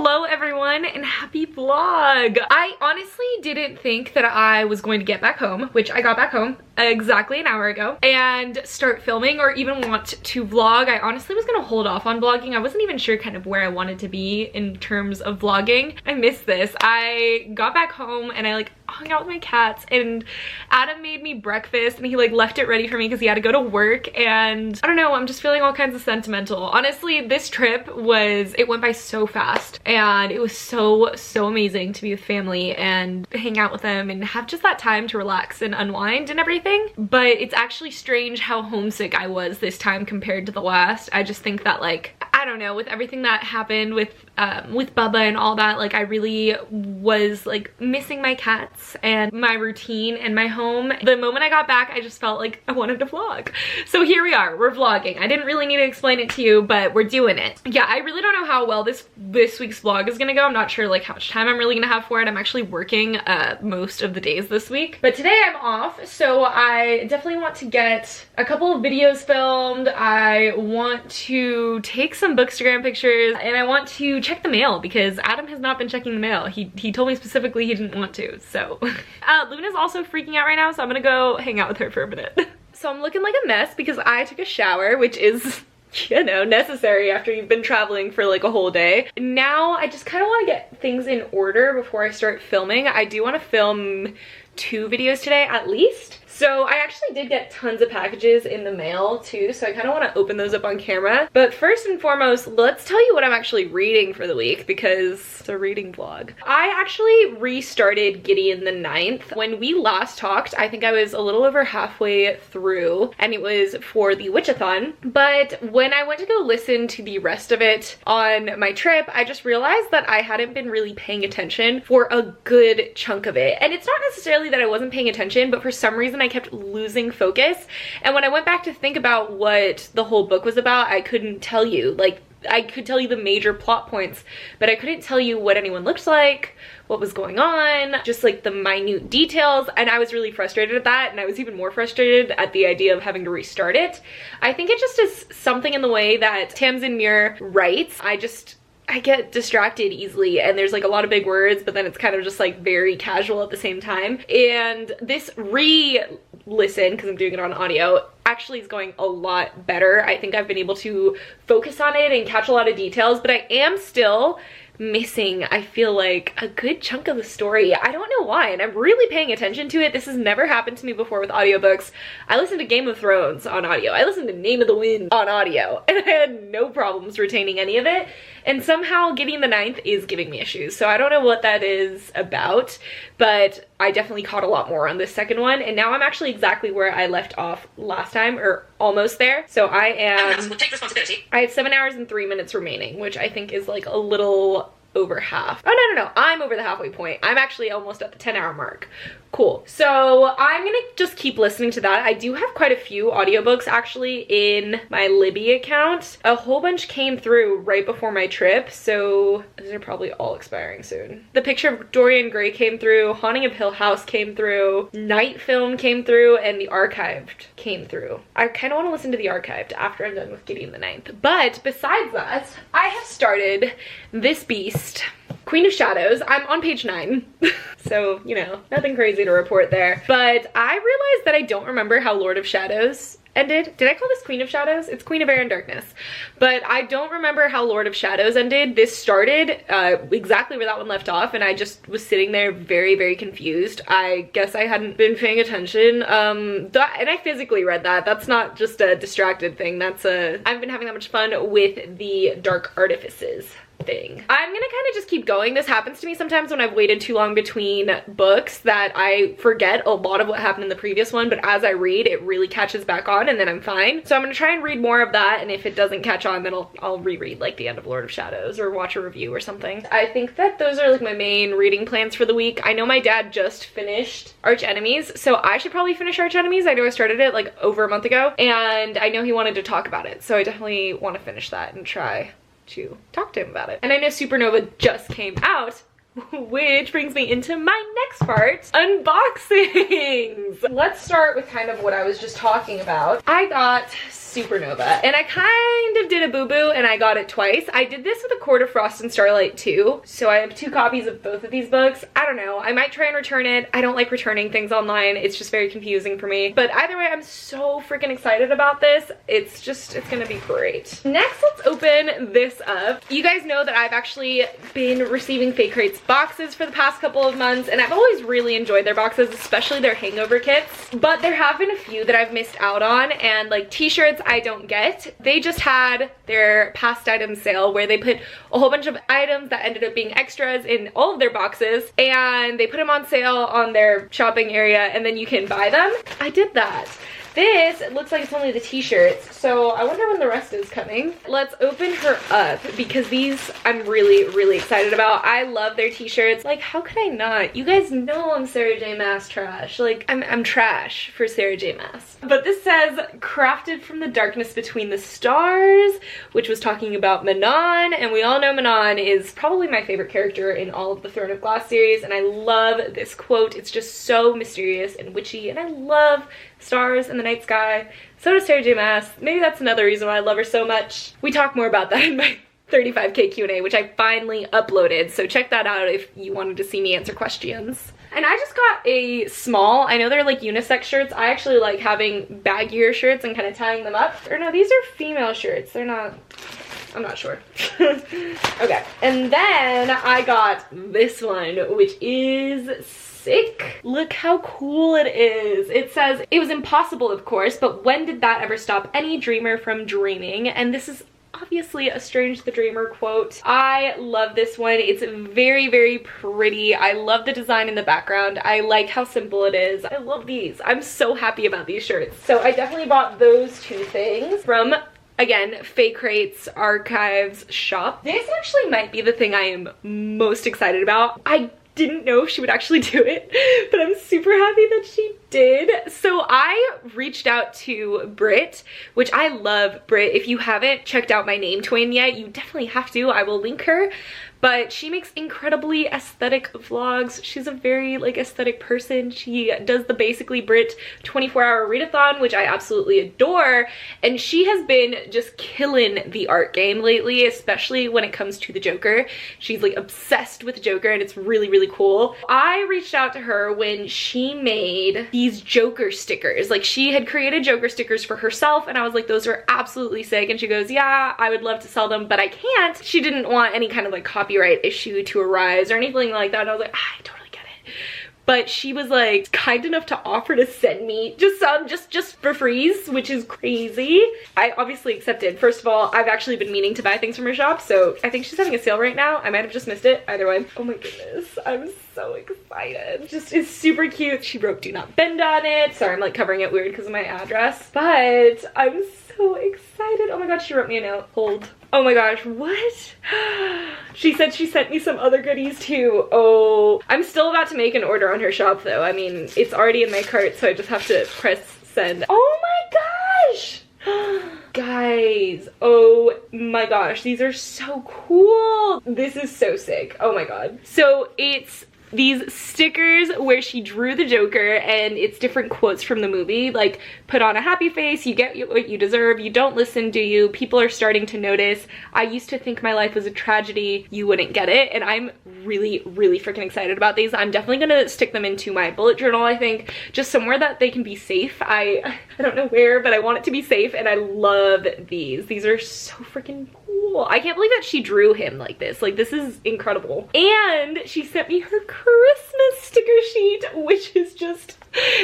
Hello everyone and happy vlog. I honestly didn't think that I was going to get back home, which I got back home exactly an hour ago, and start filming or even want to vlog. I honestly was gonna hold off on vlogging. I wasn't even sure kind of where I wanted to be in terms of vlogging. I missed this. I got back home and I like hung out with my cats, and Adam made me breakfast and he like left it ready for me because he had to go to work, and I don't know, I'm just feeling all kinds of sentimental. Honestly, this trip it went by so fast, and it was so amazing to be with family and hang out with them and have just that time to relax and unwind and everything. But it's actually strange how homesick I was this time compared to the last. I just think that, like, I don't know, with everything that happened with Bubba and all that, like I really was like missing my cats and my routine and my home. The moment I got back, I just felt like I wanted to vlog. So here we are, we're vlogging. I didn't really need to explain it to you, but we're doing it. Yeah, I really don't know how well this week's vlog is gonna go. I'm not sure like how much time I'm really gonna have for it. I'm actually working most of the days this week, but today I'm off, so I definitely want to get a couple of videos filmed. I want to take some Bookstagram pictures, and I want to check the mail because Adam has not been checking the mail. He told me specifically he didn't want to, so. Luna's also freaking out right now, so I'm gonna go hang out with her for a minute. So I'm looking like a mess because I took a shower, which is, you know, necessary after you've been traveling for like a whole day. Now I just kind of want to get things in order before I start filming. I do want to film 2 videos today at least. So I actually did get tons of packages in the mail too, so I kind of want to open those up on camera. But first and foremost, let's tell you what I'm actually reading for the week because it's a reading vlog. I actually restarted Gideon the Ninth. When we last talked, I think I was a little over halfway through, and it was for the Witchathon. But when I went to go listen to the rest of it on my trip, I just realized that I hadn't been really paying attention for a good chunk of it. And it's not necessarily that I wasn't paying attention, but for some reason I kept losing focus, and when I went back to think about what the whole book was about, I couldn't tell you. Like, I could tell you the major plot points, but I couldn't tell you what anyone looked like, what was going on, just like the minute details, and I was really frustrated at that, and I was even more frustrated at the idea of having to restart it. I think it just is something in the way that Tamsin Muir writes. I get distracted easily, and there's like a lot of big words, but then it's kind of just like very casual at the same time. And this re-listen, because I'm doing it on audio, actually is going a lot better. I think I've been able to focus on it and catch a lot of details, but I am still missing, I feel like, a good chunk of the story. I don't know why, and I'm really paying attention to it. This has never happened to me before with audiobooks. I listened to Game of Thrones on audio. I listened to Name of the Wind on audio, and I had no problems retaining any of it. And somehow Gideon the Ninth is giving me issues. So I don't know what that is about, but I definitely caught a lot more on this second one. And now I'm actually exactly where I left off last time, or almost there. So I have 7 hours and 3 minutes remaining, which I think is like a little over half. Oh, no, I'm over the halfway point. I'm actually almost at the 10-hour mark. Cool. So I'm gonna just keep listening to that. I do have quite a few audiobooks actually in my Libby account. A whole bunch came through right before my trip, so these are probably all expiring soon. The Picture of Dorian Gray came through, Haunting of Hill House came through, Night Film came through, and The Archived came through. I kind of want to listen to The Archived after I'm done with Gideon the Ninth. But besides that, I have started this beast, Queen of Shadows. I'm on page 9. So, you know, nothing crazy to report there. But I realized that I don't remember how Lord of Shadows ended. Did I call this Queen of Shadows? It's Queen of Air and Darkness. But I don't remember how Lord of Shadows ended. This started exactly where that one left off, and I just was sitting there very confused. I guess I hadn't been paying attention. And I physically read that. That's not just a distracted thing. I've been having that much fun with the Dark Artifices thing. I'm gonna kind of just keep going. This happens to me sometimes when I've waited too long between books, that I forget a lot of what happened in the previous one, but as I read, it really catches back on, and then I'm fine. So I'm gonna try and read more of that, and if it doesn't catch on, then I'll reread like the end of Lord of Shadows or watch a review or something. I think that those are like my main reading plans for the week. I know my dad just finished Arch Enemies, so I should probably finish Arch Enemies. I know I started it like over a month ago, and I know he wanted to talk about it, so I definitely want to finish that and try to talk to him about it. And I know Supernova just came out, which brings me into my next part, unboxings. Let's start with kind of what I was just talking about. I got Supernova. And I kind of did a boo-boo and I got it twice. I did this with A Court of Frost and Starlight too. So I have 2 copies of both of these books. I don't know. I might try and return it. I don't like returning things online. It's just very confusing for me. But either way, I'm so freaking excited about this. It's gonna be great. Next, let's open this up. You guys know that I've actually been receiving FAECRATE's boxes for the past couple of months, and I've always really enjoyed their boxes, especially their hangover kits. But there have been a few that I've missed out on, and like t-shirts I don't get. They just had their past item sale where they put a whole bunch of items that ended up being extras in all of their boxes, and they put them on sale on their shopping area, and then you can buy them. I did that. This, it looks like it's only the t-shirts, so I wonder when the rest is coming. Let's open her up because these I'm really excited about. I love their t-shirts. Like, how could I not? You guys know I'm Sarah J. Maas trash. Like, I'm trash for Sarah J. Maas. But this says, crafted from the darkness between the stars, which was talking about Manon, and we all know Manon is probably my favorite character in all of the Throne of Glass series, and I love this quote. It's just so mysterious and witchy, and I love stars in the night sky. So does Sarah J. Maas. Maybe that's another reason why I love her so much. We talk more about that in my 35K Q&A, which I finally uploaded, so check that out if you wanted to see me answer questions. And I just got a small, I know they're like unisex shirts. I actually like having baggier shirts and kind of tying them up. Or no, these are female shirts. They're not, I'm not sure. Okay, and then I got this one, which is sick. Look how cool it is. It says, it was impossible, of course, but when did that ever stop any dreamer from dreaming? And this is obviously a Strange the Dreamer quote. I love this one. It's very pretty. I love the design in the background. I like how simple it is. I love these. I'm so happy about these shirts. So I definitely bought those 2 things from, again, FAECRATE's archives shop. This actually might be the thing I am most excited about. I didn't know she would actually do it, but I'm super happy that she did. So I reached out to Britt, which I love Britt. If you haven't checked out my name twin yet, you definitely have to. I will link her. But she makes incredibly aesthetic vlogs. She's a very like aesthetic person. She does the Basically Britt 24-hour readathon, which I absolutely adore. And she has been just killing the art game lately, especially when it comes to the Joker. She's like obsessed with Joker and it's really cool. I reached out to her when she made these Joker stickers. Like she had created Joker stickers for herself and I was like, those are absolutely sick. And she goes, yeah, I would love to sell them, but I can't. She didn't want any kind of like copyright issue to arise or anything like that. And I was like, I totally get it. But she was like kind enough to offer to send me just some, just for freeze, which is crazy. I obviously accepted. First of all, I've actually been meaning to buy things from her shop, so I think she's having a sale right now. I might have just missed it. Either way. Oh my goodness, I'm so excited. Just is super cute. She wrote "Do not bend" on it. Sorry, I'm like covering it weird because of my address, but I'm so excited. Oh my god, she wrote me a note. Hold. Oh my gosh, what? She said she sent me some other goodies too. Oh, I'm still about to make an order on her shop though. I mean, it's already in my cart, so I just have to press send. Oh my gosh! Guys, oh my gosh, these are so cool. This is so sick. Oh my god. So it's these stickers where she drew the Joker and it's different quotes from the movie, like put on a happy face, you get what you deserve, you don't listen, do you? People are starting to notice. I used to think my life was a tragedy, you wouldn't get it. And I'm really freaking excited about these. I'm definitely gonna stick them into my bullet journal, I think, just somewhere that they can be safe. I don't know where, but I want it to be safe, and I love these. These are so freaking cool. I can't believe that she drew him like this. Like, this is incredible. And she sent me her Christmas sticker sheet, which is just,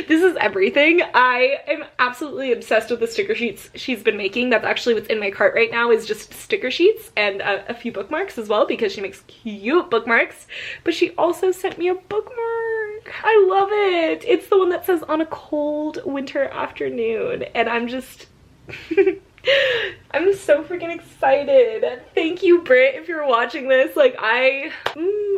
this is everything. I am absolutely obsessed with the sticker sheets she's been making. That's actually what's in my cart right now, is just sticker sheets and a few bookmarks as well, because she makes cute bookmarks. But she also sent me a bookmark. I love it. It's the one that says "On a cold winter afternoon," and I'm just I'm so freaking excited. Thank you, Britt, if you're watching this. Like, I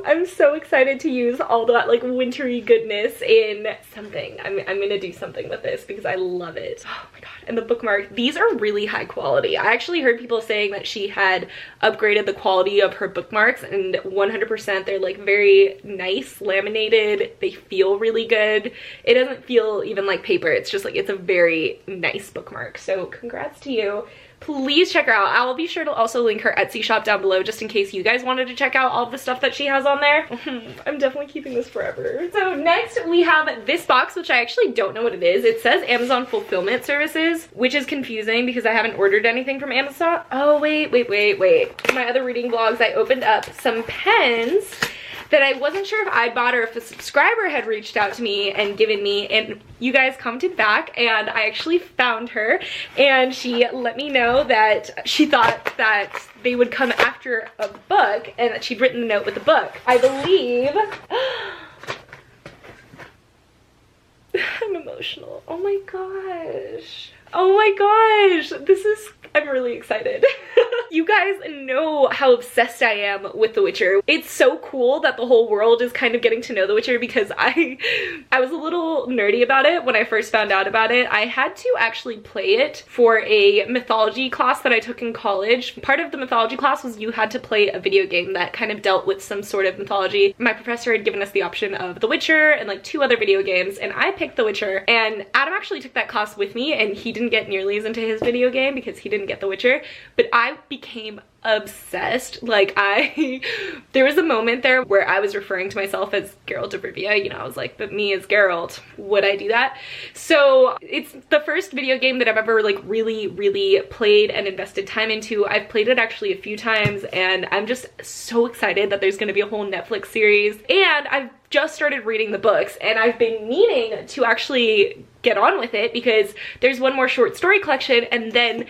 I'm so excited to use all that like wintry goodness in something. I'm gonna do something with this because I love it. Oh my god. And the bookmark, these are really high quality. I actually heard people saying that she had upgraded the quality of her bookmarks, and 100% they're like very nice, laminated. They feel really good. It doesn't feel even like paper. It's just like, it's a very nice bookmark. So congrats to you. Please check her out. I will be sure to also link her Etsy shop down below just in case you guys wanted to check out all the stuff that she has on there. I'm definitely keeping this forever. So next we have this box, which I actually don't know what it is. It says Amazon Fulfillment Services, which is confusing because I haven't ordered anything from Amazon. Oh, wait. My other reading vlogs, I opened up some pens that I wasn't sure if I'd bought or if a subscriber had reached out to me and given me, and you guys commented back and I actually found her and she let me know that she thought that they would come after a book and that she'd written the note with the book. I believe I'm emotional. Oh my gosh. Oh my gosh. I'm really excited. You guys know how obsessed I am with The Witcher. It's so cool that the whole world is kind of getting to know The Witcher because I was a little nerdy about it when I first found out about it. I had to actually play it for a mythology class that I took in college. Part of the mythology class was you had to play a video game that kind of dealt with some sort of mythology. My professor had given us the option of The Witcher and like 2 other video games, and I picked The Witcher, and Adam actually took that class with me and he didn't get nearly as into his video game because he didn't get The Witcher, but I became obsessed. Like there was a moment there where I was referring to myself as Geralt of Rivia, you know, I was like, but me as Geralt, would I do that? So it's the first video game that I've ever like really played and invested time into. I've played it actually a few times and I'm just so excited that there's gonna be a whole Netflix series, and I've just started reading the books and I've been meaning to actually get on with it because there's one more short story collection and then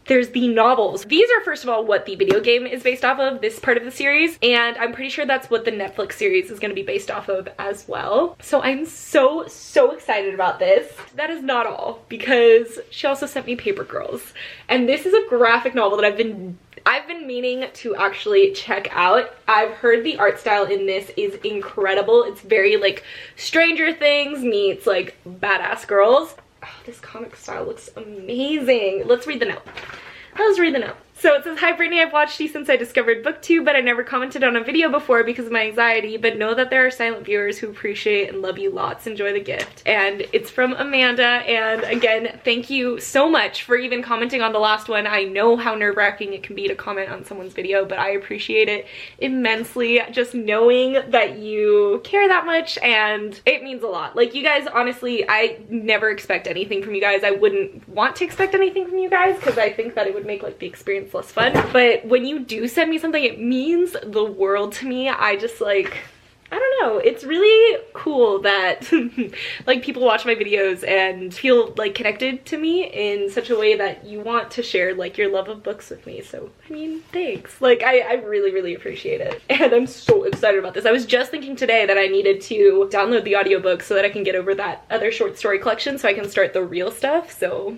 there's the novels. These are, first of all, what the video game is based off of, this part of the series, and I'm pretty sure that's what the Netflix series is going to be based off of as well. So I'm so excited about this. That is not all, because she also sent me Paper Girls, and this is a graphic novel that I've been meaning to actually check out. I've heard the art style in this is incredible. It's very like Stranger Things meets like Badass Girls. Oh, this comic style looks amazing. Let's read the note. Let's read the note. So it says, "Hi Brittany, I've watched you since I discovered BookTube, but I never commented on a video before because of my anxiety, but know that there are silent viewers who appreciate and love you lots. Enjoy the gift." And it's from Amanda, and again, thank you so much for even commenting on the last one. I know how nerve-wracking it can be to comment on someone's video, but I appreciate it immensely. Just knowing that you care that much, and it means a lot. Like, you guys, honestly, I never expect anything from you guys. I wouldn't want to expect anything from you guys because I think that it would make like the experience less fun, but when you do send me something, it means the world to me. I just like, I don't know, it's really cool that like people watch my videos and feel like connected to me in such a way that you want to share like your love of books with me. So I mean, thanks. Like I really appreciate it, and I'm so excited about this. I was just thinking today that I needed to download the audiobook so that I can get over that other short story collection so I can start the real stuff. So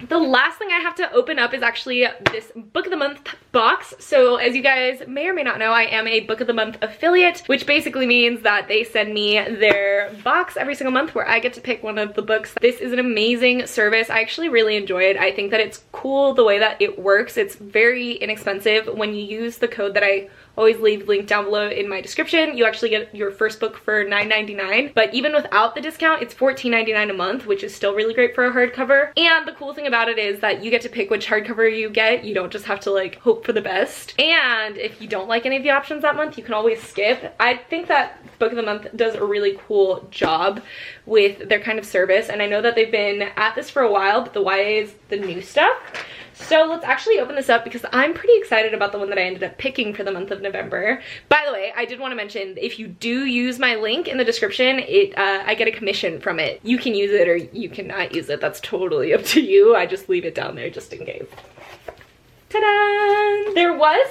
the last thing I have to open up is actually this Book of the Month box. So as you guys may or may not know, I am a Book of the Month affiliate, which basically means that they send me their box every single month where I get to pick one of the books. This is an amazing service. I actually really enjoy it. I think that it's cool the way that it works. It's very inexpensive. When you use the code that I always leave linked down below in my description, you actually get your first book for $9.99, but even without the discount, it's $14.99 a month, which is still really great for a hardcover. And the cool thing about it is that you get to pick which hardcover you get. You don't just have to like hope for the best, and if you don't like any of the options that month, you can always skip. I think that Book of the Month does a really cool job with their kind of service, and I know that they've been at this for a while, but the YA is the new stuff. So let's actually open this up because I'm pretty excited about the one that I ended up picking for the month of November. By the way, I did want to mention, if you do use my link in the description, I get a commission from it. You can use it or you cannot use it. That's totally up to you. I just leave it down there just in case. Ta-da! There was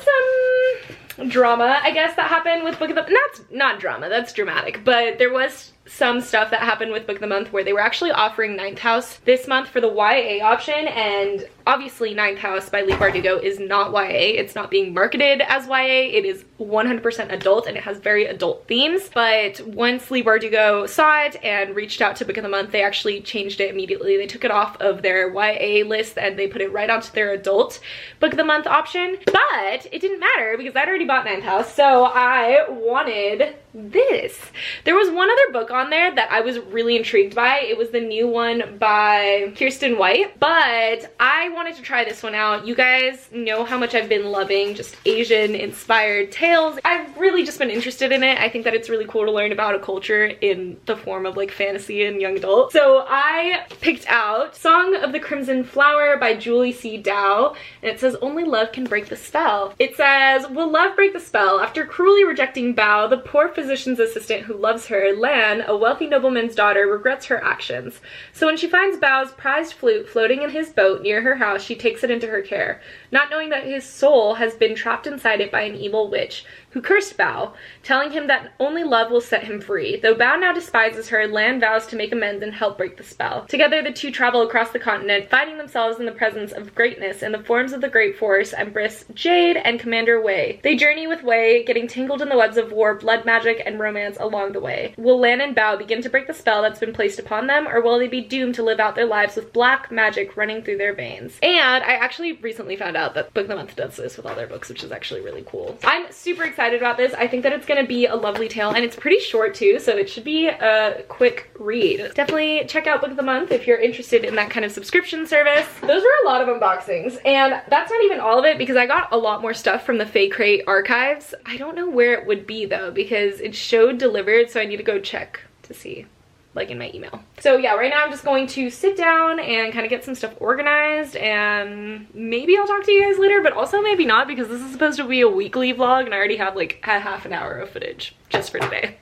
some drama, I guess, that happened with Book of the... Not drama, that's dramatic, but there was some stuff that happened with Book of the Month where they were actually offering Ninth House this month for the YA option, and obviously Ninth House by Leigh Bardugo is not YA. It's not being marketed as YA. It is 100% adult and it has very adult themes. But once Leigh Bardugo saw it and reached out to Book of the Month, they actually changed it immediately. They took it off of their YA list and they put it right onto their adult Book of the Month option. But it didn't matter because I'd already bought Ninth House, so I wanted this. There was one other book on there that I was really intrigued by. It was the new one by Kirsten White, but I wanted to try this one out. You guys know how much I've been loving just Asian inspired tales. I've really just been interested in it. I think that it's really cool to learn about a culture in the form of like fantasy and young adult. So I picked out Song of the Crimson Flower by Julie C. Dow, and it says, "Only love can break the spell." It says, "Will love break the spell? After cruelly rejecting Bao, the poor physician's assistant who loves her, Lan, a wealthy nobleman's daughter, regrets her actions. So when she finds Bao's prized flute floating in his boat near her house, she takes it into her care, not knowing that his soul has been trapped inside it by an evil witch who cursed Bao, telling him that only love will set him free. Though Bao now despises her, Lan vows to make amends and help break the spell. Together the two travel across the continent, finding themselves in the presence of greatness in the forms of the Great Force, Empress Jade, and Commander Wei. They journey with Wei, getting tangled in the webs of war, blood magic, and romance along the way. Will Lan and Bao begin to break the spell that's been placed upon them, or will they be doomed to live out their lives with black magic running through their veins?" And I actually recently found out that Book of the Month does this with all their books, which is actually really cool. I'm super excited about this. I think that it's gonna be a lovely tale, and it's pretty short too, so it should be a quick read. Definitely check out Book of the Month if you're interested in that kind of subscription service. Those were a lot of unboxings, and that's not even all of it because I got a lot more stuff from the FAECRATE archives. I don't know where it would be though because it showed delivered, so I need to go check to see, like in my email. So yeah, right now I'm just going to sit down and kind of get some stuff organized, and maybe I'll talk to you guys later, but also maybe not because this is supposed to be a weekly vlog and I already have like a half an hour of footage just for today.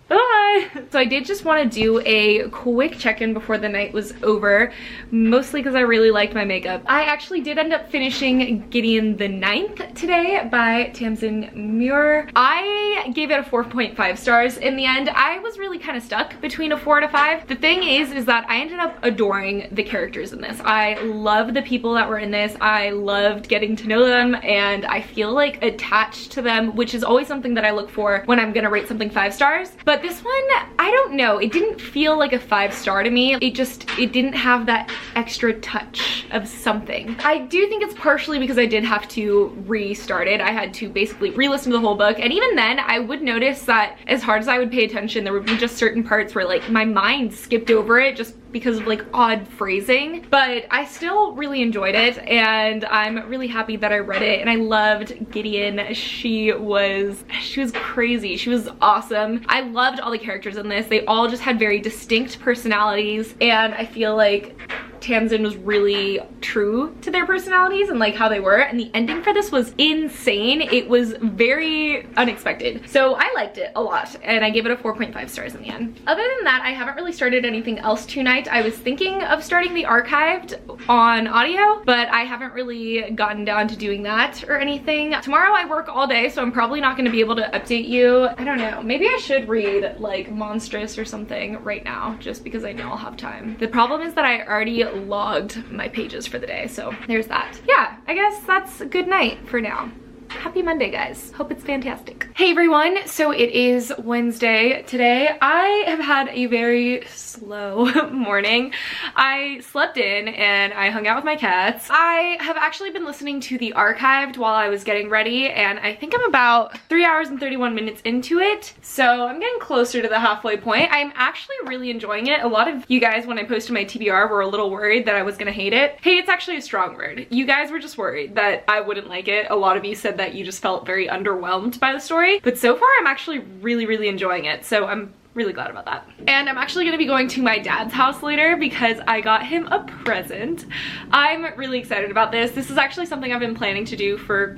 Bye! So I did just want to do a quick check-in before the night was over, mostly because I really liked my makeup. I actually did end up finishing Gideon the Ninth today by Tamsin Muir. I gave it a 4.5 stars in the end. I was really kind of stuck between a 4 and a 5. The thing is that I ended up adoring the characters in this. I love the people that were in this. I loved getting to know them, and I feel like attached to them, which is always something that I look for when I'm gonna rate something 5 stars. But this one, I don't know, it didn't feel like a 5 star to me. It didn't have that extra touch of something. I do think it's partially because I did have to restart it. I had to basically re-listen to the whole book, and even then I would notice that as hard as I would pay attention, there would be just certain parts where like my mind skipped over it just because of like odd phrasing, but I still really enjoyed it, and I'm really happy that I read it. And I loved Gideon. She was crazy. She was awesome. I loved all the characters in this. They all just had very distinct personalities, and I feel like Tamsin was really true to their personalities and like how they were, and the ending for this was insane. It was very unexpected, so I liked it a lot, and I gave it a 4.5 stars in the end. Other than that, I haven't really started anything else tonight. I was thinking of starting the archived on audio, but I haven't really gotten down to doing that or anything. Tomorrow I work all day, so I'm probably not going to be able to update you. I don't know, maybe I should read like Monstrous or something right now just because I know I'll have time. The problem is that I already logged my pages for the day, so there's that. Yeah, I guess that's a good night for now. Happy Monday, guys. Hope it's fantastic. Hey everyone, so it is Wednesday today. I have had a very slow morning. I slept in and I hung out with my cats. I have actually been listening to the archived while I was getting ready, and I think I'm about 3 hours and 31 minutes into it, so I'm getting closer to the halfway point. I'm actually really enjoying it. A lot of you guys, when I posted my TBR, were a little worried that I was gonna hate it. Hey, it's actually a strong word. You guys were just worried that I wouldn't like it. A lot of you said that you just felt very underwhelmed by the story, but so far I'm actually really enjoying it, so I'm really glad about that. And I'm actually gonna be going to my dad's house later because I got him a present. I'm really excited about this. This is actually something I've been planning to do for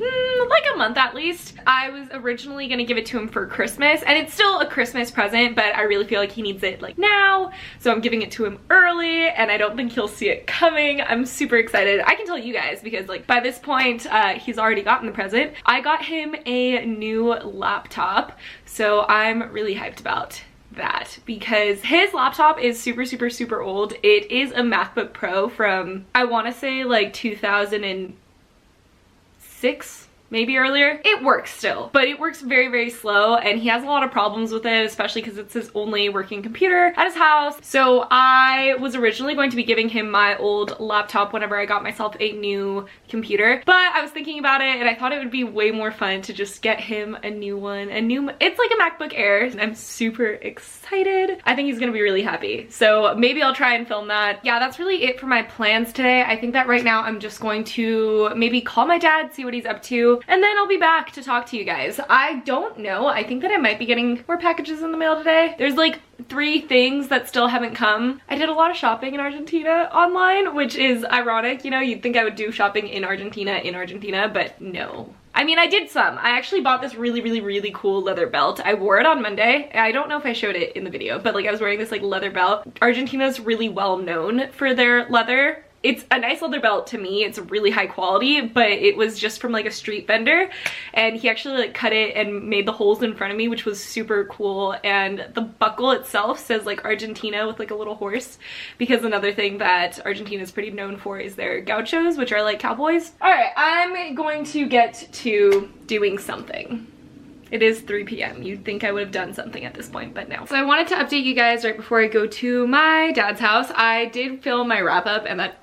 like a month at least. I was originally gonna give it to him for Christmas, and it's still a Christmas present, but I really feel like he needs it like now, so I'm giving it to him early, and I don't think he'll see it coming. I'm super excited. I can tell you guys because like by this point he's already gotten the present. I got him a new laptop, so I'm really hyped about that because his laptop is super old. It is a MacBook Pro from, I want to say like 2006, maybe earlier. It works still, but it works very slow, and he has a lot of problems with it, especially because it's his only working computer at his house. So I was originally going to be giving him my old laptop whenever I got myself a new computer, but I was thinking about it and I thought it would be way more fun to just get him a new one. It's like a MacBook Air, and I'm super excited. I think he's gonna be really happy. So maybe I'll try and film that. Yeah, that's really it for my plans today. I think that right now I'm just going to maybe call my dad, see what he's up to, and then I'll be back to talk to you guys. I don't know. I think that I might be getting more packages in the mail today. There's like 3 things that still haven't come. I did a lot of shopping in Argentina online, which is ironic. You know, you'd think I would do shopping in Argentina, but no. I mean, I did some. I actually bought this really cool leather belt. I wore it on Monday. I don't know if I showed it in the video, but like I was wearing this like leather belt. Argentina's really well known for their leather. It's a nice leather belt to me. It's really high quality, but it was just from like a street vendor, and he actually like cut it and made the holes in front of me, which was super cool. And the buckle itself says like Argentina with like a little horse, because another thing that Argentina is pretty known for is their gauchos, which are like cowboys. All right, I'm going to get to doing something. It is 3 p.m. You'd think I would have done something at this point, but no. So I wanted to update you guys right before I go to my dad's house. I did film my wrap up, and that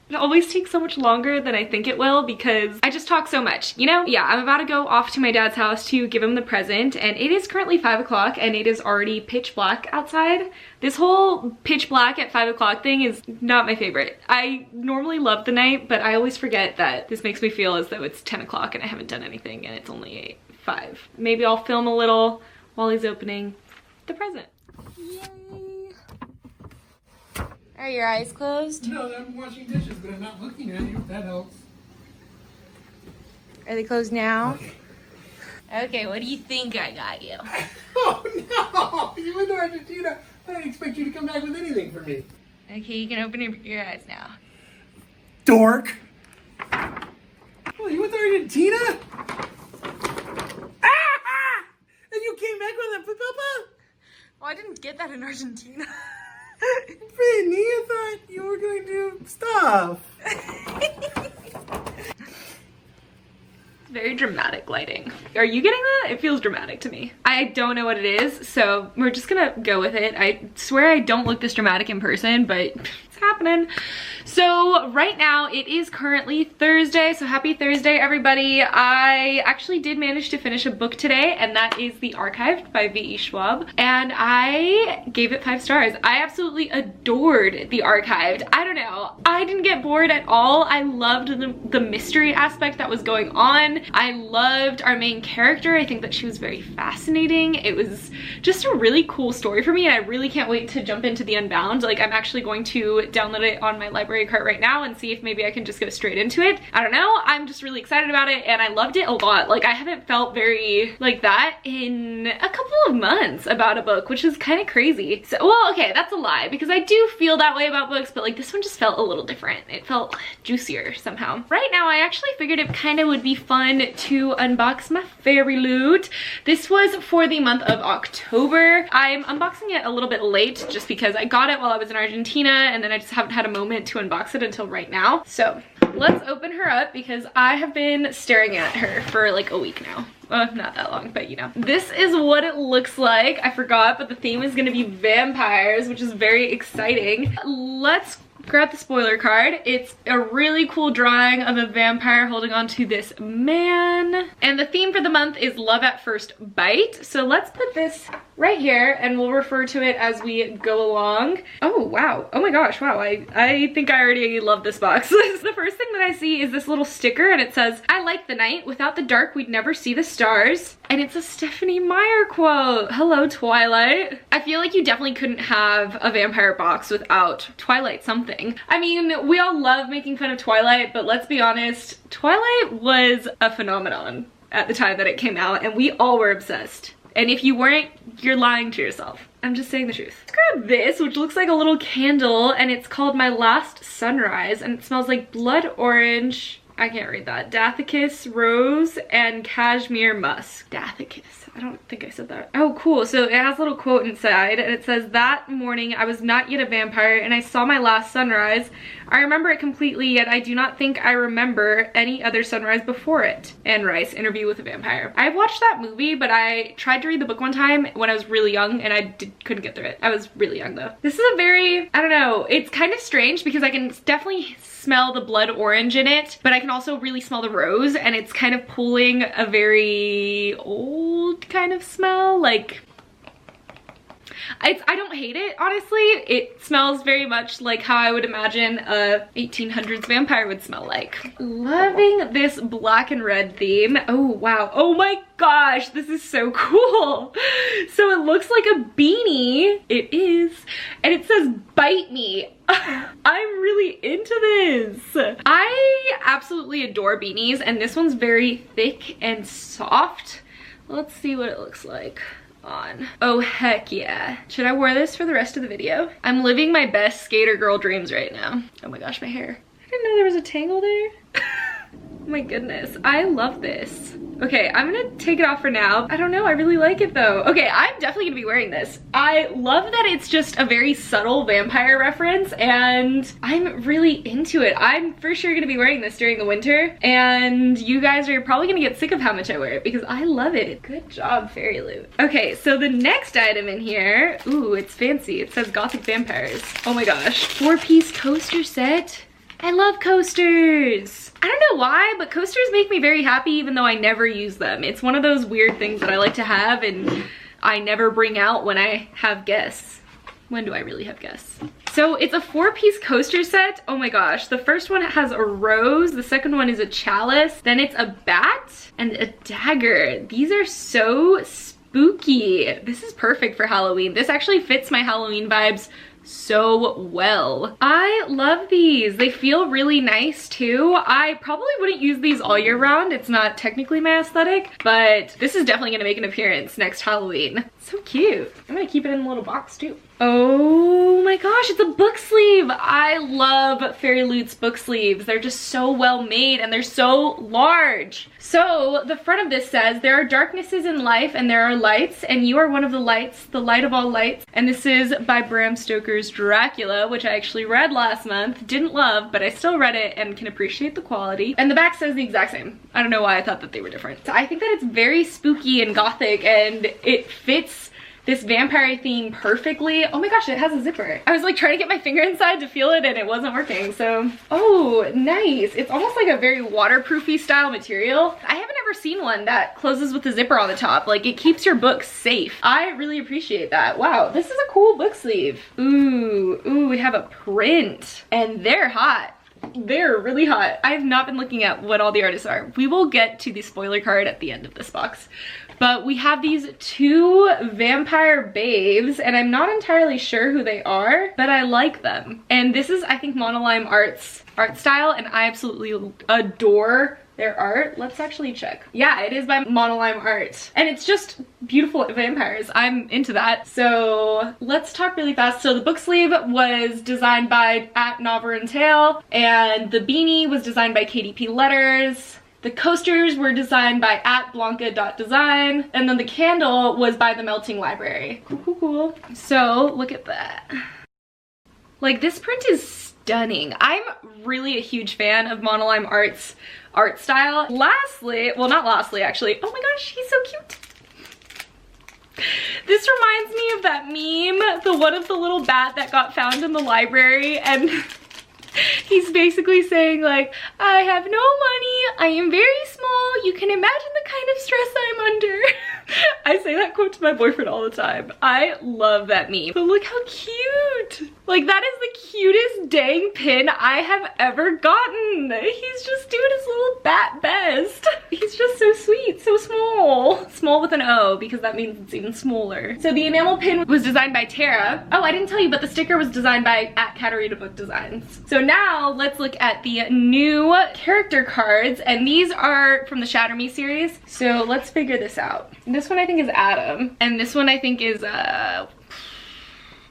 it always takes so much longer than I think it will because I just talk so much, you know? Yeah, I'm about to go off to my dad's house to give him the present, and it is currently 5 o'clock and it is already pitch black outside. This whole pitch black at 5 o'clock thing is not my favorite. I normally love the night, but I always forget that this makes me feel as though it's 10 o'clock and I haven't done anything and it's only 5. Maybe I'll film a little while he's opening the present. Are your eyes closed? No, I'm washing dishes, but I'm not looking at you, if that helps. Are they closed now? Okay, what do you think I got you? Oh no! You went to Argentina. I didn't expect you to come back with anything for me. Okay, you can open your eyes now. Dork! Oh, you went to Argentina? Ah! And you came back with a papa? Well, I didn't get that in Argentina. Brittany, I thought you were going to do stuff. Very dramatic lighting. Are you getting that? It feels dramatic to me. I don't know what it is, so we're just gonna go with it. I swear I don't look this dramatic in person, but it's happening. So right now it is currently Thursday, so happy Thursday everybody. I actually did manage to finish a book today, and that is The Archived by V.E. Schwab, and I gave it 5 stars. I absolutely adored The Archived. I don't know, I didn't get bored at all. I loved the mystery aspect that was going on. I loved our main character. I think that she was very fascinating. It was just a really cool story for me, and I really can't wait to jump into The Unbound. Like, I'm actually going to download it on my library cart right now and see if maybe I can just go straight into it. I don't know, I'm just really excited about it, and I loved it a lot. Like, I haven't felt very like that in a couple of months about a book, which is kind of crazy. So, well, okay, that's a lie, because I do feel that way about books, but like this one just felt a little different. It felt juicier somehow. Right now, I actually figured it kind of would be fun to unbox my FAIRYLOOT. This was for the month of October. I'm unboxing it a little bit late just because I got it while I was in Argentina, and then I just haven't had a moment to unbox it until right now. So let's open her up because I have been staring at her for like a week now. Not that long, but you know. This is what it looks like. I forgot, but the theme is gonna be vampires, which is very exciting. Let's grab the spoiler card. It's a really cool drawing of a vampire holding on to this man. And the theme for the month is love at first bite. So let's put this right here and we'll refer to it as we go along. Oh, wow. Oh my gosh, wow. I think I already love this box. The first thing that I see is this little sticker, and it says, "I like the night. Without the dark, we'd never see the stars." And it's a Stephanie Meyer quote. Hello, Twilight. I feel like you definitely couldn't have a vampire box without Twilight something. I mean, we all love making fun of Twilight, but let's be honest, Twilight was a phenomenon at the time that it came out, and we all were obsessed. And if you weren't, you're lying to yourself. I'm just saying the truth. Let's grab this, which looks like a little candle, and it's called My Last Sunrise, and it smells like blood orange. I can't read that. Dathicus rose and cashmere musk. Dathicus. I don't think I said that. Oh, cool. So it has a little quote inside, and it says, "That morning I was not yet a vampire, and I saw my last sunrise. I remember it completely, yet I do not think I remember any other sunrise before it." Anne Rice, Interview with a Vampire. I've watched that movie, but I tried to read the book one time when I was really young, and I couldn't get through it. I was really young though. This is a very, I don't know, it's kind of strange because I can definitely smell the blood orange in it, but I can also really smell the rose, and it's kind of pulling a very old kind of smell. Like, I don't hate it, honestly. It smells very much like how I would imagine a 1800s vampire would smell like. Loving this black and red theme. Oh, wow. Oh my gosh, this is so cool. So it looks like a beanie. It is. And it says, "Bite me." I'm really into this. I absolutely adore beanies, and this one's very thick and soft. Let's see what it looks like on. Oh, heck yeah. Should I wear this for the rest of the video? I'm living my best skater girl dreams right now. Oh my gosh, my hair. I didn't know there was a tangle there. Oh my goodness, I love this. Okay, I'm gonna take it off for now. I don't know, I really like it though. Okay, I'm definitely gonna be wearing this. I love that it's just a very subtle vampire reference, and I'm really into it. I'm for sure gonna be wearing this during the winter, and you guys are probably gonna get sick of how much I wear it because I love it. Good job, FAIRYLOOT. Okay, so the next item in here, ooh, it's fancy. It says Gothic Vampires. Oh my gosh, 4-piece coaster set. I love coasters. I don't know why, but coasters make me very happy even though I never use them. It's one of those weird things that I like to have and I never bring out when I have guests. When do I really have guests? So it's a 4-piece coaster set. Oh my gosh. The first one has a rose. The second one is a chalice. Then it's a bat and a dagger. These are so spooky. This is perfect for Halloween. This actually fits my Halloween vibes so well. I love these. They feel really nice too. I probably wouldn't use these all year round. It's not technically my aesthetic, but this is definitely gonna make an appearance next Halloween. So cute. I'm gonna keep it in a little box too. Oh my gosh, it's a book sleeve. I love FAIRYLOOT's book sleeves. They're just so well made and they're so large. So the front of this says, "There are darknesses in life and there are lights, and you are one of the lights, the light of all lights." And this is by Bram Stoker's Dracula, which I actually read last month. Didn't love, but I still read it and can appreciate the quality. And the back says the exact same. I don't know why I thought that they were different. So I think that it's very spooky and gothic, and it fits this vampire theme perfectly. Oh my gosh, it has a zipper. I was like trying to get my finger inside to feel it and it wasn't working, so. Oh, nice. It's almost like a very waterproofy style material. I haven't ever seen one that closes with a zipper on the top. Like, it keeps your book safe. I really appreciate that. Wow, this is a cool book sleeve. Ooh, we have a print and they're hot. They're really hot. I have not been looking at what all the artists are. We will get to the spoiler card at the end of this box. But we have these 2 vampire babes, and I'm not entirely sure who they are, but I like them. And this is, I think, Monoline Art's art style, and I absolutely adore their art. Let's actually check. Yeah, it is by Monoline Art. And it's just beautiful vampires. I'm into that. So let's talk really fast. So the book sleeve was designed by @Nover&Tail, and the beanie was designed by KDP Letters. The coasters were designed by @Blanca.design, and then the candle was by The Melting Library. Cool. So look at that. Like, this print is stunning. I'm really a huge fan of Monoline Art's art style. Lastly, well, not lastly actually. Oh my gosh, he's so cute. This reminds me of that meme, the one of the little bat that got found in the library, and he's basically saying like, "I have no money, I am very small, you can imagine the kind of stress I'm under." I say that quote to my boyfriend all the time. I love that meme. But look how cute. Like, that is the cutest dang pin I have ever gotten. He's just doing his little bat best. He's just so sweet, so small. Small with an O, because that means it's even smaller. So the enamel pin was designed by Tara. Oh, I didn't tell you, but the sticker was designed by @Katarina Book Designs. So now let's look at the new character cards, and these are from the Shatter Me series. So let's figure this out. This one I think is Adam, and this one I think is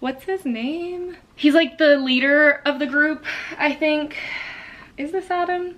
what's his name? He's like the leader of the group, I think. Is this Adam?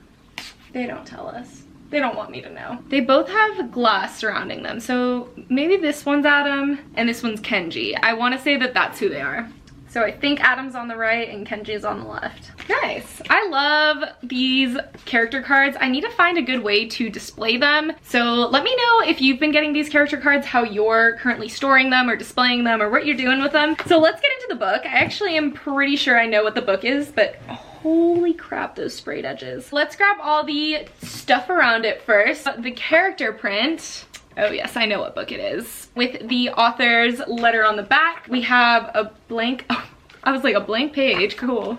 They don't tell us. They don't want me to know. They both have glass surrounding them, so maybe this one's Adam and this one's Kenji. I want to say that that's who they are. So I think Adam's on the right and Kenji's on the left. Nice. I love these character cards. I need to find a good way to display them. So let me know if you've been getting these character cards, how you're currently storing them or displaying them or what you're doing with them. So let's get into the book. I actually am pretty sure I know what the book is, but holy crap, those sprayed edges. Let's grab all the stuff around it first. The character print. Oh yes, I know what book it is. With the author's letter on the back, we have a blank, oh, I was like, a blank page, cool.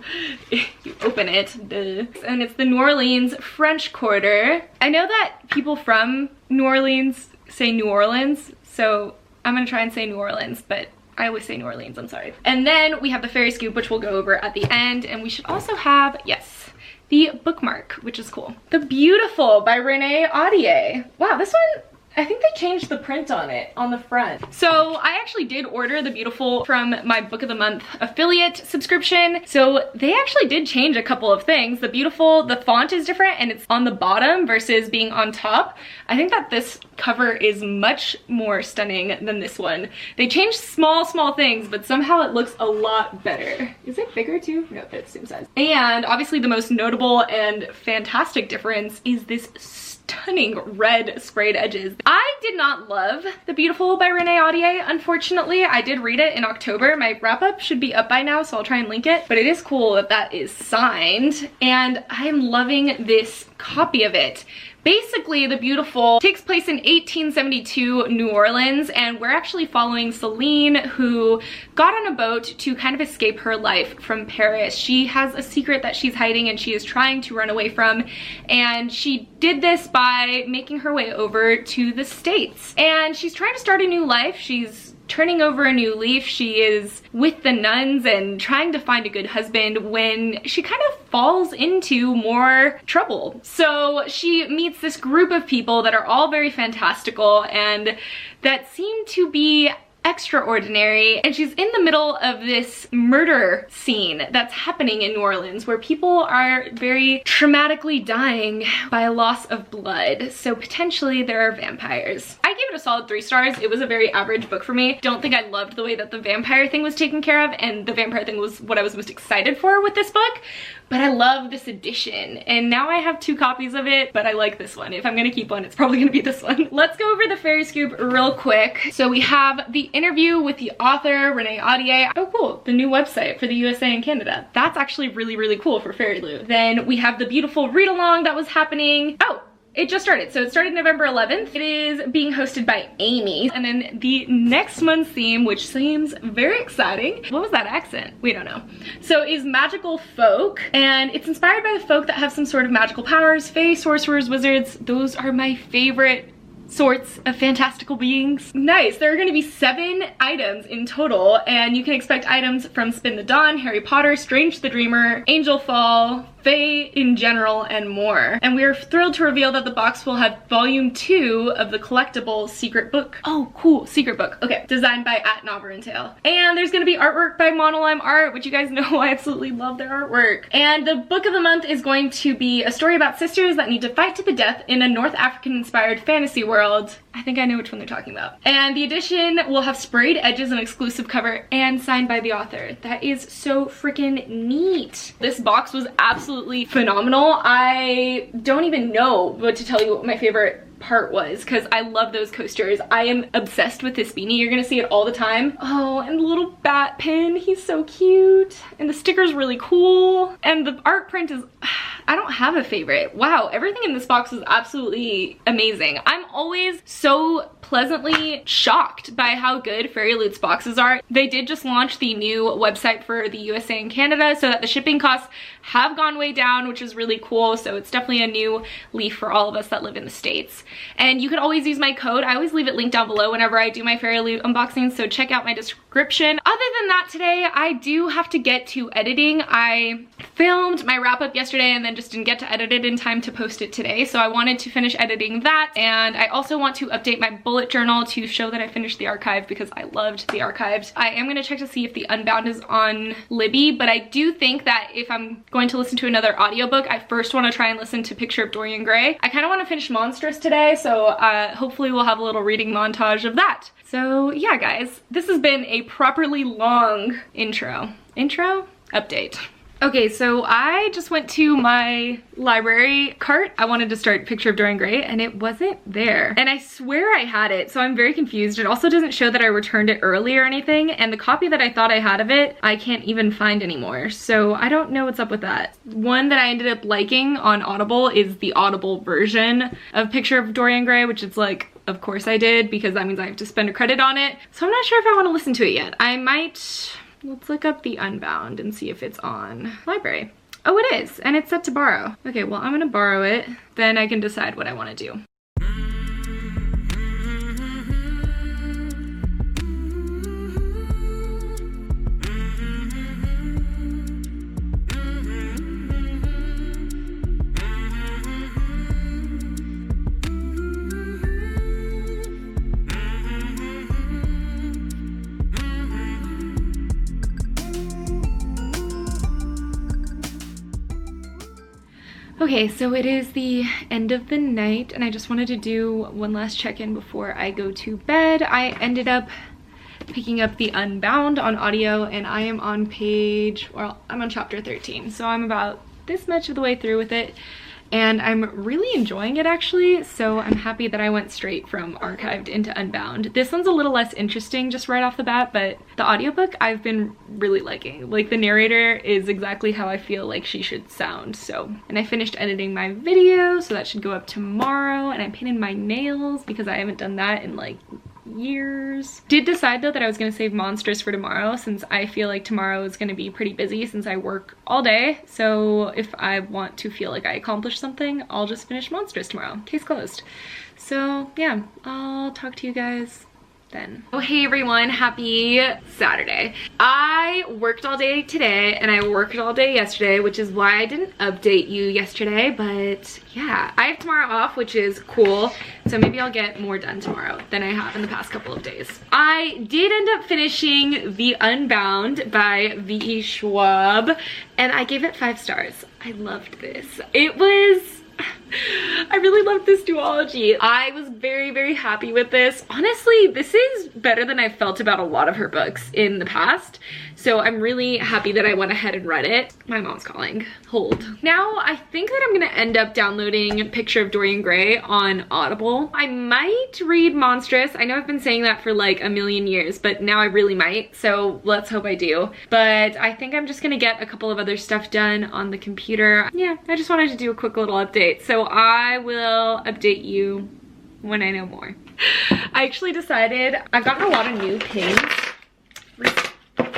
You open it, duh. And it's the New Orleans French Quarter. I know that people from New Orleans say New Orleans, so I'm gonna try and say New Orleans, but I always say New Orleans, I'm sorry. And then we have the Fairy Scoop, which we'll go over at the end, and we should also have, yes, the bookmark, which is cool. The Beautiful by Renee Audier. Wow, this one, I think they changed the print on it on the front. So I actually did order The Beautiful from my Book of the Month affiliate subscription. So they actually did change a couple of things. The Beautiful, the font is different and it's on the bottom versus being on top. I think that this cover is much more stunning than this one. They changed small things, but somehow it looks a lot better. Is it bigger too? No, it's the same size. And obviously the most notable and fantastic difference is this stunning red sprayed edges. I did not love The Beautiful by Renee Audier, unfortunately. I did read it in October. My wrap-up should be up by now, so I'll try and link it. But it is cool that that is signed, and I am loving this copy of it. Basically, The Beautiful takes place in 1872 New Orleans, and we're actually following Celine, who got on a boat to kind of escape her life from Paris. She has a secret that she's hiding and she is trying to run away from, and she did this by making her way over to the States. And she's trying to start a new life. She's turning over a new leaf. She is with the nuns and trying to find a good husband when she kind of falls into more trouble. So she meets this group of people that are all very fantastical and that seem to be extraordinary, and she's in the middle of this murder scene that's happening in New Orleans where people are very traumatically dying by a loss of blood. So potentially there are vampires. I gave it a solid 3 stars. It was a very average book for me. Don't think I loved the way that the vampire thing was taken care of, and the vampire thing was what I was most excited for with this book. But I love this edition, and now I have 2 copies of it, but I like this one. If I'm gonna keep one, it's probably gonna be this one. Let's go over the Fairy Scoop real quick. So we have the interview with the author, Renee Audier. Oh cool, the new website for the USA and Canada. That's actually really cool for FAIRYLOOT. Then we have the Beautiful read-along that was happening. Oh! It just started. So it started November 11th. It is being hosted by Amy. And then the next month's theme, which seems very exciting. What was that accent? We don't know. So is Magical Folk. And it's inspired by the folk that have some sort of magical powers. Fae, sorcerers, wizards. Those are my favorite sorts of fantastical beings. Nice. There are going to be 7 items in total, and you can expect items from Spin the Dawn, Harry Potter, Strange the Dreamer, Angel Fall, Fae in general, and more. And we are thrilled to reveal that the box will have volume 2 of the collectible secret book. Oh, cool, secret book. Okay, designed by @Noverentail. And there's gonna be artwork by Monolime Art, which you guys know I absolutely love their artwork. And the book of the month is going to be a story about sisters that need to fight to the death in a North African-inspired fantasy world. I think I know which one they're talking about. And the edition will have sprayed edges, an exclusive cover, and signed by the author. That is so freaking neat. This box was absolutely phenomenal. I don't even know what to tell you what my favorite part was, because I love those coasters. I am obsessed with this beanie. You're gonna see it all the time. Oh, and the little bat pin, he's so cute. And the sticker's really cool. And the art print is, I don't have a favorite. Wow, everything in this box is absolutely amazing. I'm always so pleasantly shocked by how good FAIRYLOOT's boxes are. They did just launch the new website for the USA and Canada so that the shipping costs have gone way down, which is really cool. So it's definitely a new leaf for all of us that live in the States. And you can always use my code. I always leave it linked down below whenever I do my FAIRYLOOT unboxings, so check out my description. Other than that, today I do have to get to editing. I filmed my wrap up yesterday and then and just didn't get to edit it in time to post it today. So I wanted to finish editing that, and I also want to update my bullet journal to show that I finished the archive because I loved the archived. I am gonna check to see if the Unbound is on Libby, but I do think that if I'm going to listen to another audiobook, I first want to try and listen to Picture of Dorian Gray. I kind of want to finish Monstrous today, so hopefully we'll have a little reading montage of that. So yeah, guys, this has been a properly long intro update. Okay, so I just went to my library cart. I wanted to start Picture of Dorian Gray and it wasn't there. And I swear I had it, so I'm very confused. It also doesn't show that I returned it early or anything, and the copy that I thought I had of it, I can't even find anymore. So I don't know what's up with that. One that I ended up liking on Audible is the Audible version of Picture of Dorian Gray, which is like, of course I did, because that means I have to spend a credit on it. So I'm not sure if I want to listen to it yet. I might. Let's look up the Unbound and see if it's on library. Oh, it is, and it's set to borrow. Okay, well, I'm gonna borrow it. Then I can decide what I want to do. Okay, so it is the end of the night and I just wanted to do one last check-in before I go to bed. I ended up picking up the Unbound on audio and I am on I'm on chapter 13. So I'm about this much of the way through with it and I'm really enjoying it actually. So I'm happy that I went straight from archived into Unbound. This one's a little less interesting just right off the bat, but the audiobook I've been really liking. Like the narrator is exactly how I feel like she should sound. So, and I finished editing my video, so that should go up tomorrow, and I painted my nails because I haven't done that in like years. Did decide though that I was gonna save Monstrous for tomorrow since I feel like tomorrow is gonna be pretty busy since I work all day. So if I want to feel like I accomplished something, I'll just finish Monstrous tomorrow. Case closed. So yeah, I'll talk to you guys then. Oh, hey everyone, happy Saturday. I worked all day today and I worked all day yesterday, which is why I didn't update you yesterday, but yeah, I have tomorrow off, which is cool. So maybe I'll get more done tomorrow than I have in the past couple of days. I did end up finishing The Unbound by V.E. Schwab and I gave it 5 stars. I loved this. I really loved this duology. I was very, very happy with this. Honestly, this is better than I've felt about a lot of her books in the past. So I'm really happy that I went ahead and read it. My mom's calling. Hold. Now, I think that I'm gonna end up downloading Picture of Dorian Gray on Audible. I might read Monstrous. I know I've been saying that for like a million years, but now I really might. So let's hope I do. But I think I'm just gonna get a couple of other stuff done on the computer. Yeah, I just wanted to do a quick little update. So I will update you when I know more. I actually decided I've gotten a lot of new pins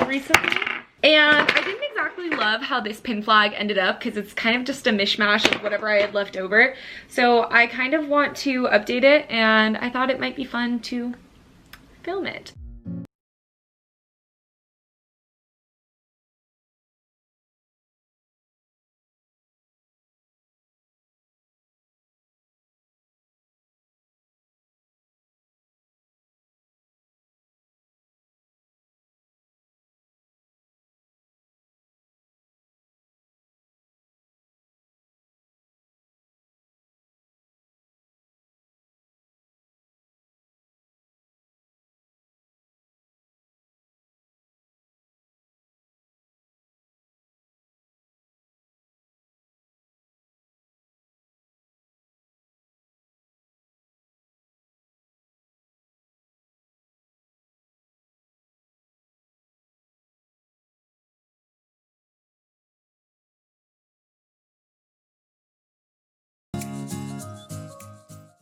recently and I didn't exactly love how this pin flag ended up because it's kind of just a mishmash of whatever I had left over. So I kind of want to update it and I thought it might be fun to film it.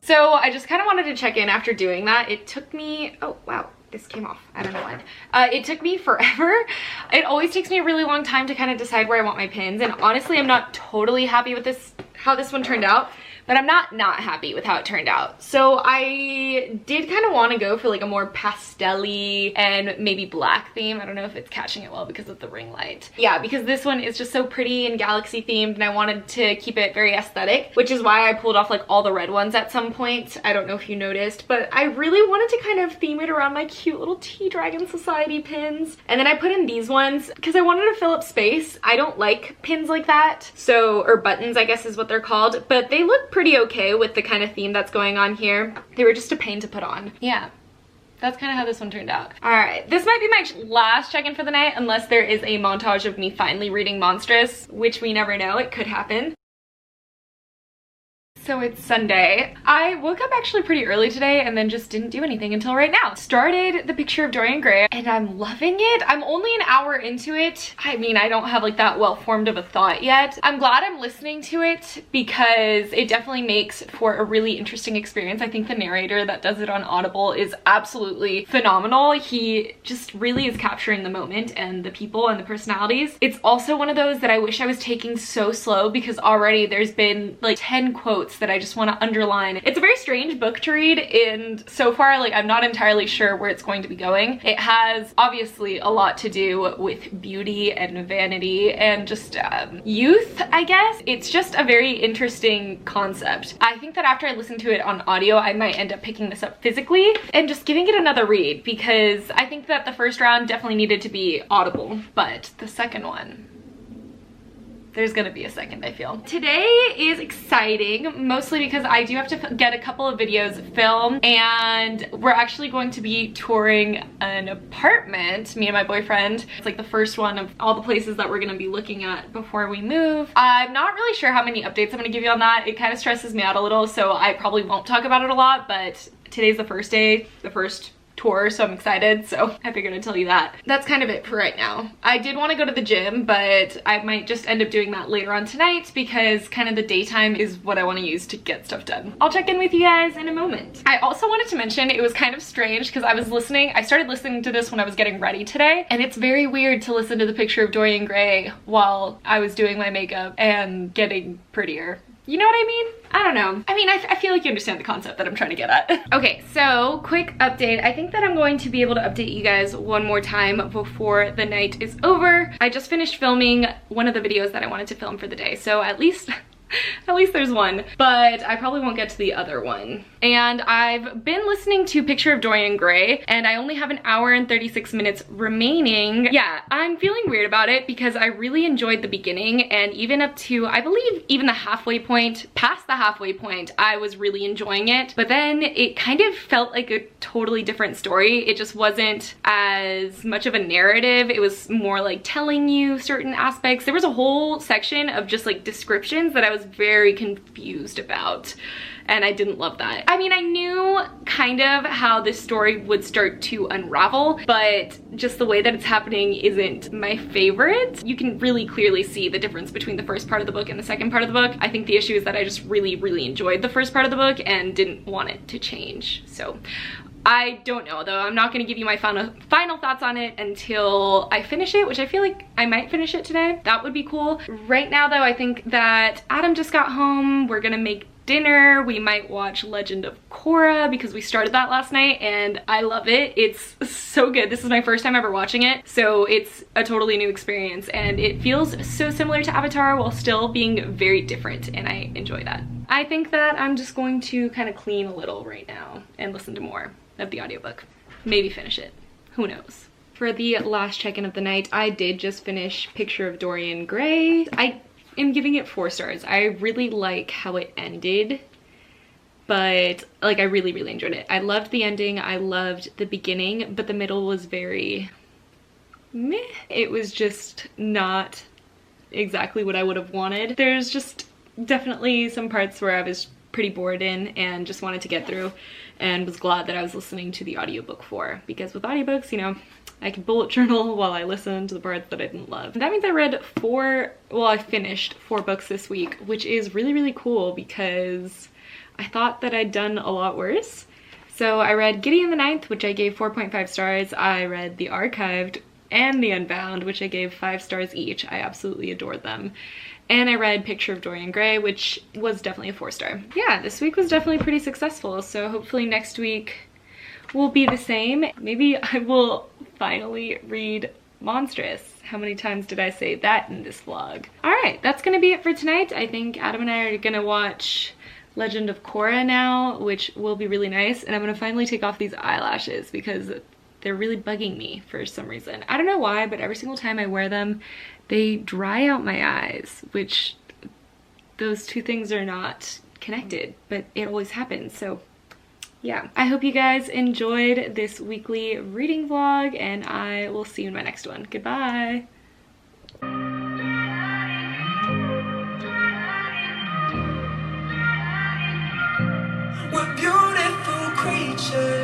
So I just kind of wanted to check in after doing that. It took me, oh wow, this came off. I don't know why. It took me forever. It always takes me a really long time to kind of decide where I want my pins. And honestly, I'm not totally happy with this, how this one turned out. but I'm not happy with how it turned out. So I did kind of want to go for like a more pastel-y and maybe black theme. I don't know if it's catching it well because of the ring light. Yeah, because this one is just so pretty and galaxy themed, and I wanted to keep it very aesthetic, which is why I pulled off like all the red ones at some point. I don't know if you noticed, but I really wanted to kind of theme it around my cute little Tea Dragon Society pins. And then I put in these ones because I wanted to fill up space. I don't like pins like that, so, or buttons I guess is what they're called, but they look pretty okay with the kind of theme that's going on here. They were just a pain to put on. Yeah. That's kind of how this one turned out. All right, this might be my last check-in for the night unless there is a montage of me finally reading Monstrous, which we never know, it could happen. So it's Sunday. I woke up actually pretty early today and then just didn't do anything until right now. Started The Picture of Dorian Gray and I'm loving it. I'm only an hour into it. I mean, I don't have like that well-formed of a thought yet. I'm glad I'm listening to it because it definitely makes for a really interesting experience. I think the narrator that does it on Audible is absolutely phenomenal. He just really is capturing the moment and the people and the personalities. It's also one of those that I wish I was taking so slow because already there's been like 10 quotes that I just want to underline. It's a very strange book to read, and so far like I'm not entirely sure where it's going to be going. It has obviously a lot to do with beauty and vanity and just youth, I guess. It's just a very interesting concept. I think that after I listen to it on audio, I might end up picking this up physically and just giving it another read, because I think that the first round definitely needed to be audible, but the second one, there's gonna be a second, I feel. Today is exciting, mostly because I do have to get a couple of videos filmed, and we're actually going to be touring an apartment, me and my boyfriend. It's like the first one of all the places that we're gonna be looking at before we move. I'm not really sure how many updates I'm gonna give you on that. It kind of stresses me out a little, so I probably won't talk about it a lot, but today's the first day, the first tour, so I'm excited, so I figured I'd tell you that. That's kind of it for right now. I did want to go to the gym, but I might just end up doing that later on tonight because kind of the daytime is what I want to use to get stuff done. I'll check in with you guys in a moment. I also wanted to mention it was kind of strange because I started listening to this when I was getting ready today, and it's very weird to listen to The Picture of Dorian Gray while I was doing my makeup and getting prettier. You know what I mean? I don't know. I mean, I feel like you understand the concept that I'm trying to get at. Okay, so quick update. I think that I'm going to be able to update you guys one more time before the night is over. I just finished filming one of the videos that I wanted to film for the day, so at least there's one, but I probably won't get to the other one. And I've been listening to Picture of Dorian Gray, and I only have an hour and 36 minutes remaining. Yeah, I'm feeling weird about it because I really enjoyed the beginning, and even up to, I believe, even the halfway point, past the halfway point, I was really enjoying it. But then it kind of felt like a totally different story. It just wasn't as much of a narrative. It was more like telling you certain aspects. There was a whole section of just like descriptions that I was very confused about, and I didn't love that. I mean, I knew kind of how this story would start to unravel, but just the way that it's happening isn't my favorite. You can really clearly see the difference between the first part of the book and the second part of the book. I think the issue is that I just really enjoyed the first part of the book and didn't want it to change. So I don't know though. I'm not gonna give you my final thoughts on it until I finish it, which I feel like I might finish it today. That would be cool. Right now though, I think that Adam just got home. We're gonna make dinner. We might watch Legend of Korra because we started that last night and I love it. It's so good. This is my first time ever watching it, so it's a totally new experience and it feels so similar to Avatar while still being very different, and I enjoy that. I think that I'm just going to kind of clean a little right now and listen to more of the audiobook. Maybe finish it. Who knows? For the last check-in of the night, I did just finish Picture of Dorian Gray. I am giving it 4 stars. I really like how it ended, but like I really enjoyed it. I loved the ending, I loved the beginning, but the middle was very meh. It was just not exactly what I would have wanted. There's just definitely some parts where I was pretty bored in and just wanted to get through, and was glad that I was listening to the audiobook for, because with audiobooks, you know, I can bullet journal while I listen to the parts that I didn't love. That means I finished 4 books this week, which is really cool because I thought that I'd done a lot worse. So I read Gideon the Ninth, which I gave 4.5 stars. I read The Archived, and The Unbound, which I gave 5 stars each. I absolutely adored them. And I read Picture of Dorian Gray, which was definitely a 4-star. Yeah, this week was definitely pretty successful, so hopefully next week will be the same. Maybe I will finally read Monstrous. How many times did I say that in this vlog? Alright, that's gonna be it for tonight. I think Adam and I are gonna watch Legend of Korra now, which will be really nice, and I'm gonna finally take off these eyelashes because they're really bugging me for some reason. I don't know why, but every single time I wear them, they dry out my eyes, which those two things are not connected, but it always happens, so yeah. I hope you guys enjoyed this weekly reading vlog, and I will see you in my next one. Goodbye! We're beautiful creatures.